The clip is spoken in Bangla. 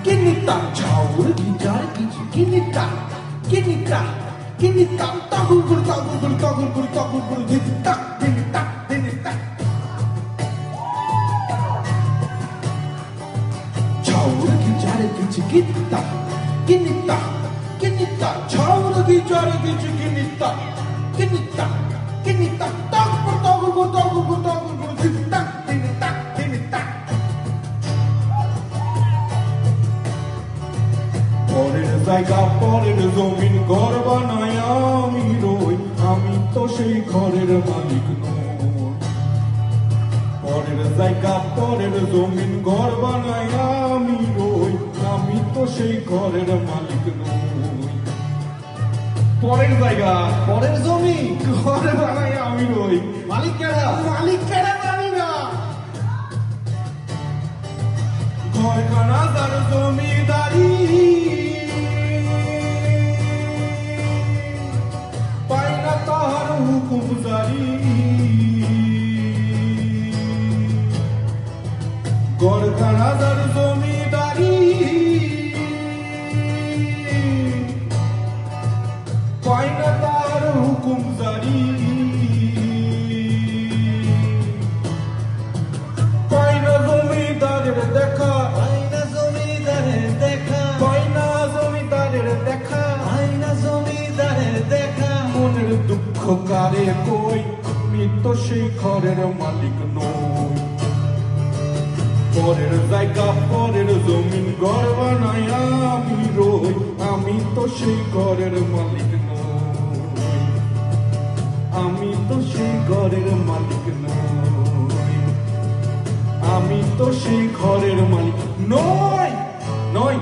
Kinita, chaur gitar kichi kinita, kinita, kinita, tagul gur tagul gur tagul gur tagul gur dinita, dinita, dinita. Chaur gitar kichi kinita, kinita, kinita, chaur gitar kichi kinita, kinita, kinita, tagul gur tagul gur tagul gur dinita, dinita, dinita. পরের জায়গা পরের জমিন ঘর বানায় আমি রই, আমি তো সেই ঘরের মালিক নই। পরের জায়গা পরের জমিন ঘর বানায় আমি রই, আমি তো সেই ঘরের মালিক নই। পরের জায়গা পরের জমি ঘর বানায় আমি রই, মালিক কেডা? মালিক কেডা জানি না। ঘরখানা যার জমিদারি, হুকুম জারি। ঘরখানা যার জমিদারি, পায় না তার হুকুম জারি। পায় না জমিদারের দেখা, পাই না জমিদারের দেখা, পায় না জমিদারের দেখা, পাই না জমিদারের দেখা। মনের দুঃখ কারে কই, আমি তো সেই ঘরের মালিক নই। পরের জায়গা পরের জমিন ঘর বানায় আমি রই, আমি তো সেই ঘরের মালিক নই। আমি তো সেই ঘরের মালিক নই। আমি তো সেই ঘরের মালিক নই, নই।